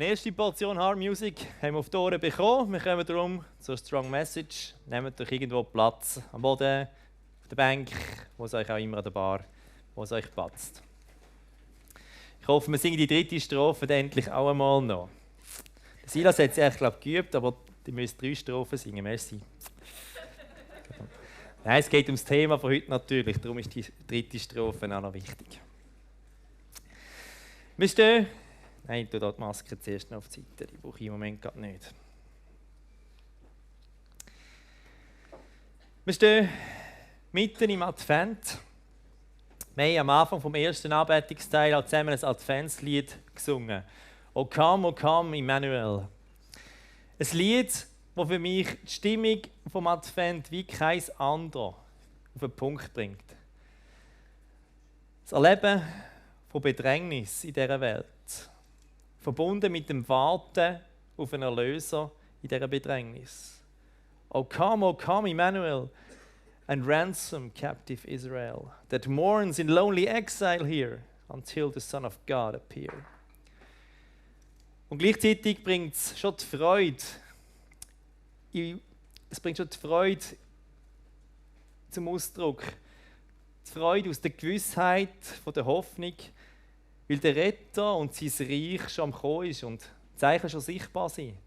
Eine erste Portion Hard Music haben wir auf die Ohren bekommen. Wir kommen darum zur Strong Message. Nehmt euch irgendwo Platz. Am Boden, auf der Bank, wo es euch auch immer an der Bar, wo es euch passt. Ich hoffe, wir singen die dritte Strophe endlich auch einmal noch. Der Silas hat es eigentlich geübt, aber die müsst 3 Strophen singen. Merci. Nein, es geht ums Thema von heute natürlich, darum ist die dritte Strophe auch noch wichtig. Wir stehen. Nein, ich tue die Maske zuerst noch auf die Seite, die brauche ich im Moment gerade nicht. Wir stehen mitten im Advent. Wir haben am Anfang vom ersten Anbetungsteil auch zusammen ein Adventslied gesungen. O come, Emmanuel. Ein Lied, das für mich die Stimmung vom Advent wie kein anderes auf den Punkt bringt. Das Erleben von Bedrängnis in dieser Welt, verbunden mit dem Warten auf einen Erlöser in dieser Bedrängnis. O come, Emmanuel, and ransom captive Israel, that mourns in lonely exile here, until the Son of God appear. Und gleichzeitig bringt es schon die Freude, zum Ausdruck. Die Freude aus der Gewissheit, von der Hoffnung, weil der Retter und sein Reich schon am Kommen ist und die Zeichen schon sichtbar sind,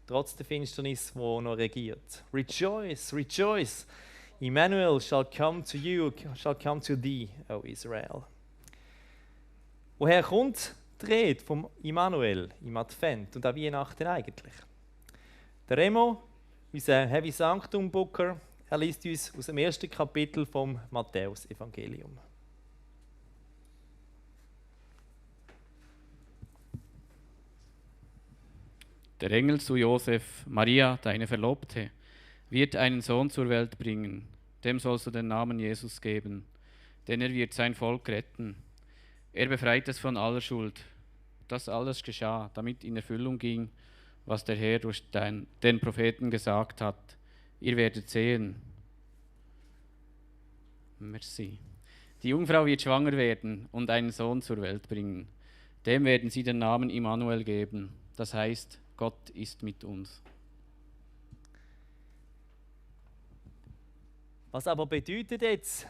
trotz der Finsternis, die noch regiert. Rejoice, rejoice! Emmanuel shall come to you, shall come to thee, O Israel. Woher kommt die Rede vom Immanuel im Advent und auch Weihnachten eigentlich? Der Remo, unser Heavy Sanctum Booker, er liest uns aus dem 1. Kapitel vom Matthäus-Evangelium. Der Engel zu Josef: Maria, deine Verlobte, wird einen Sohn zur Welt bringen. Dem sollst du den Namen Jesus geben, denn er wird sein Volk retten. Er befreit es von aller Schuld. Das alles geschah, damit in Erfüllung ging, was der Herr durch den Propheten gesagt hat. Ihr werdet sehen. Merci. Die Jungfrau wird schwanger werden und einen Sohn zur Welt bringen. Dem werden sie den Namen Immanuel geben. Das heißt, Gott ist mit uns. Was aber bedeutet jetzt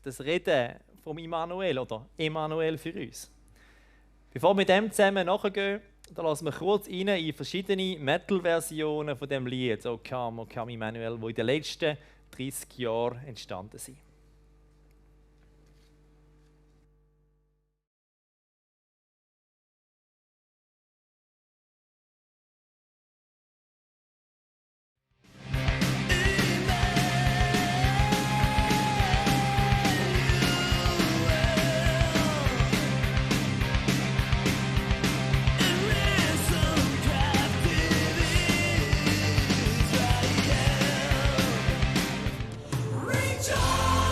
das Reden vom Immanuel oder Emmanuel für uns? Bevor wir dem zusammen nachgehen, da lassen wir kurz rein in verschiedene Metal-Versionen von dem Lied «O come, Emmanuel», die in den letzten 30 Jahren entstanden sind. Rejoice!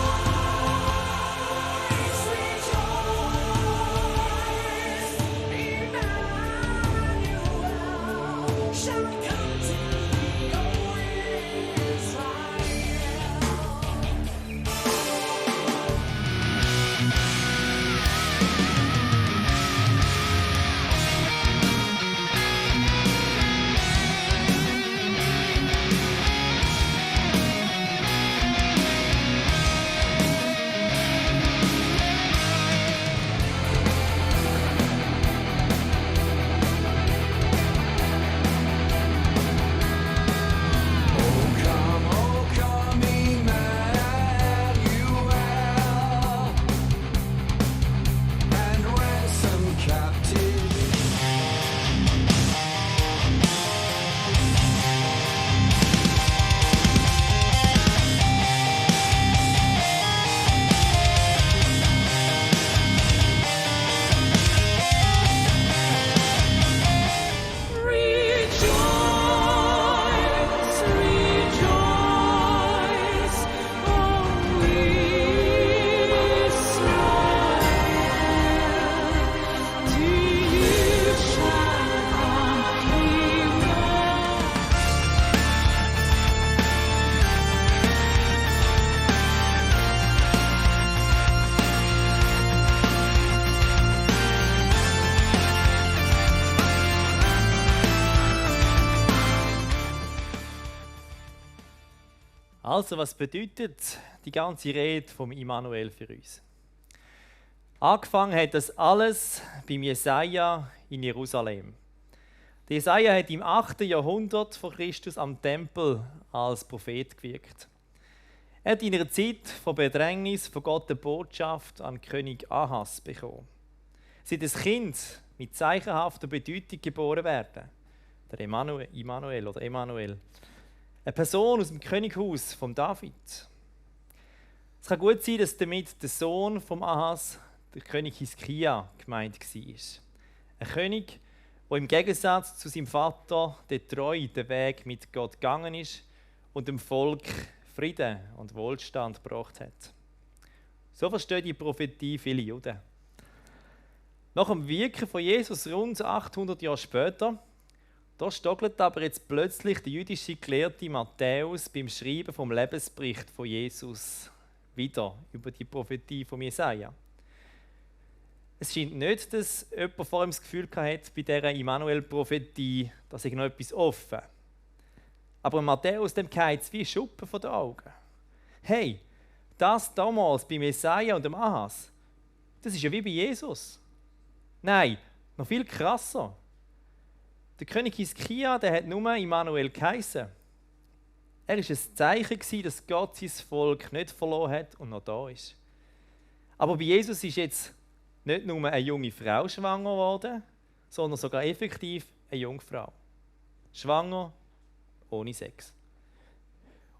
Also, was bedeutet die ganze Rede vom Immanuel für uns? Angefangen hat das alles beim Jesaja in Jerusalem. Der Jesaja hat im 8. Jahrhundert vor Christus am Tempel als Prophet gewirkt. Er hat in einer Zeit von Bedrängnis von Gott eine Botschaft an König Ahas bekommen. Seit ein Kind mit zeichenhafter Bedeutung geboren werden, der Immanuel oder Emanuel, eine Person aus dem Könighaus von David. Es kann gut sein, dass damit der Sohn von Ahas, der König Hiskia, gemeint war. Ein König, der im Gegensatz zu seinem Vater der treu den Weg mit Gott gegangen ist und dem Volk Frieden und Wohlstand gebracht hat. So verstehen die Prophetie viele Juden. Nach dem Wirken von Jesus rund 800 Jahre später, da stockelt aber jetzt plötzlich der jüdische Gelehrte Matthäus beim Schreiben vom Lebensbericht von Jesus wieder über die Prophetie von Jesaja. Es scheint nicht, dass jemand vor ihm das Gefühl hatte, bei dieser Immanuel-Prophetie, da sei noch etwas offen. Aber Matthäus, dem geht es wie Schuppen von den Augen. Hey, das damals bei Jesaja und dem Ahas, das ist ja wie bei Jesus. Nein, noch viel krasser. Der König Hiskia, der hat nur Immanuel geheissen. Er war ein Zeichen, dass Gott sein Volk nicht verloren hat und noch da ist. Aber bei Jesus ist jetzt nicht nur eine junge Frau schwanger geworden, sondern sogar effektiv eine Jungfrau. Schwanger, ohne Sex.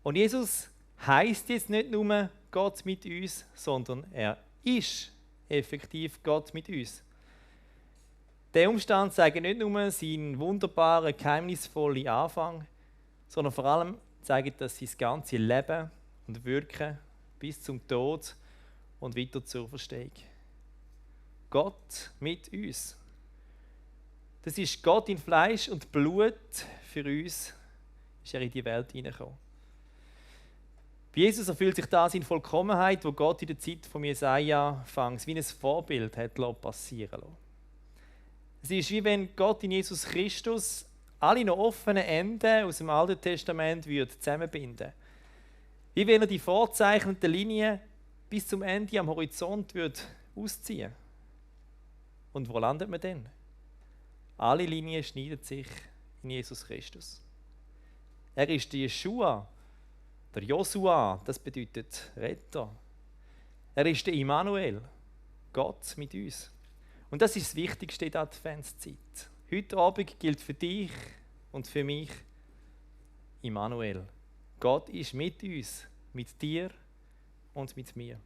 Und Jesus heisst jetzt nicht nur Gott mit uns, sondern er ist effektiv Gott mit uns. Der Umstand zeigt nicht nur seinen wunderbaren, geheimnisvollen Anfang, sondern vor allem zeigt das sein ganzes Leben und Wirken bis zum Tod und weiter zur Auferstehung. Gott mit uns. Das ist Gott in Fleisch und Blut für uns, ist er in die Welt hineingekommen. Bei Jesus erfüllt sich das in Vollkommenheit, wo Gott in der Zeit von Jesaja fangs wie ein Vorbild hat passieren lassen. Es ist wie wenn Gott in Jesus Christus alle noch offenen Enden aus dem Alten Testament zusammenbinden würde. Wie wenn er die vorzeichneten Linien bis zum Ende am Horizont ausziehen würde. Und wo landet man denn? Alle Linien schneiden sich in Jesus Christus. Er ist der Jeschua, der Josua, das bedeutet Retter. Er ist der Immanuel, Gott mit uns. Und das ist das Wichtigste in der Adventszeit. Heute Abend gilt für dich und für mich Immanuel. Gott ist mit uns, mit dir und mit mir.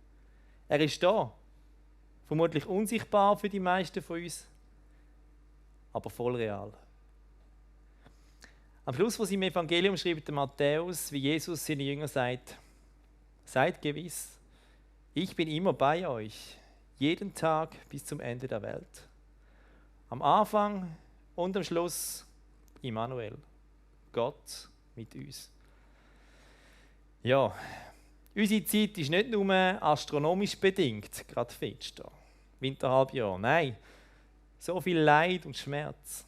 Er ist da, vermutlich unsichtbar für die meisten von uns, aber voll real. Am Schluss, wo sie im Evangelium schreibt, der Matthäus, wie Jesus seinen Jüngern sagt: Seid gewiss, ich bin immer bei euch, jeden Tag bis zum Ende der Welt. Am Anfang und am Schluss Immanuel, Gott mit uns. Ja, unsere Zeit ist nicht nur astronomisch bedingt, gerade finster, Winterhalbjahr. Nein, so viel Leid und Schmerz,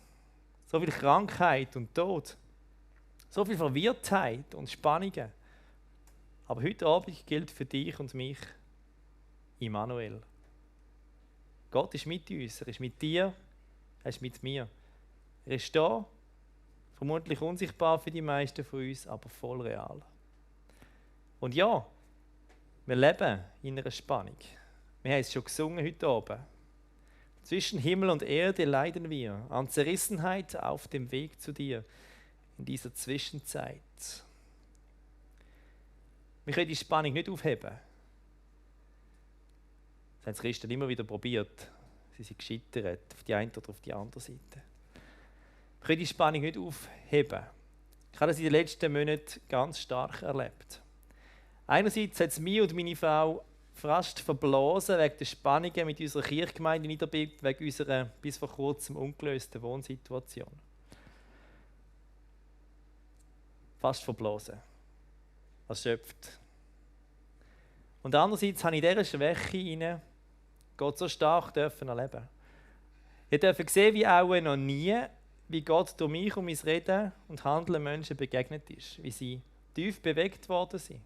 so viel Krankheit und Tod, so viel Verwirrtheit und Spannungen. Aber heute Abend gilt für dich und mich Immanuel. Gott ist mit uns, er ist mit dir, er ist mit mir. Er ist da, vermutlich unsichtbar für die meisten von uns, aber voll real. Und ja, wir leben in einer Spannung. Wir haben es schon gesungen heute Abend. Zwischen Himmel und Erde leiden wir an Zerrissenheit auf dem Weg zu dir in dieser Zwischenzeit. Wir können die Spannung nicht aufheben. Das haben die Christen immer wieder probiert. Sie sind gescheitert, auf die eine oder auf die andere Seite. Wir können die Spannung nicht aufheben. Ich habe das in den letzten Monaten ganz stark erlebt. Einerseits hat es mich und meine Frau fast verblasen wegen der Spannungen mit unserer Kirchgemeinde in Niederbipp, wegen unserer bis vor kurzem ungelösten Wohnsituation. Fast verblasen. Erschöpft. Und andererseits habe ich in dieser Schwäche Gott so stark erleben. Ich durfte sehen, wie auch noch nie, wie Gott durch mich und mein Reden und Handeln Menschen begegnet ist, wie sie tief bewegt worden sind.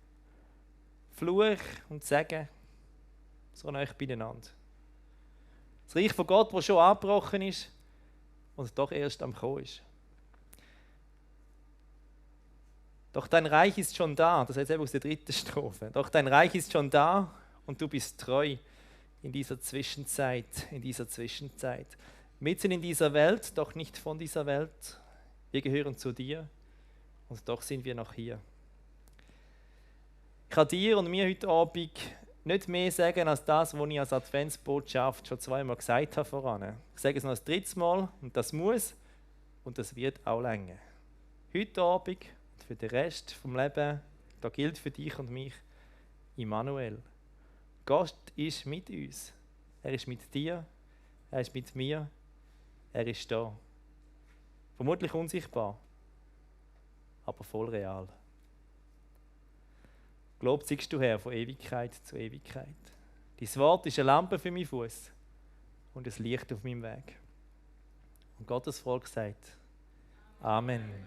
Fluch und Segen so nah beieinander. Das Reich von Gott, das schon abgebrochen ist und doch erst am Kommen ist. Doch dein Reich ist schon da, das heißt eben aus der 3. Strophe. Doch dein Reich ist schon da und du bist treu in dieser Zwischenzeit, Mitten in dieser Welt, doch nicht von dieser Welt. Wir gehören zu dir und doch sind wir noch hier. Ich kann dir und mir heute Abend nicht mehr sagen als das, was ich als Adventsbotschaft schon 2-mal gesagt habe voran. Ich sage es noch das 3. Mal und das muss und das wird auch länger. Heute Abend und für den Rest vom Leben, da gilt für dich und mich Immanuel. Gott ist mit uns. Er ist mit dir, er ist mit mir, er ist da. Vermutlich unsichtbar, aber voll real. Gelobt seist du, Herr, von Ewigkeit zu Ewigkeit. Dein Wort ist eine Lampe für meinen Fuß und ein Licht auf meinem Weg. Und Gottes Volk sagt Amen.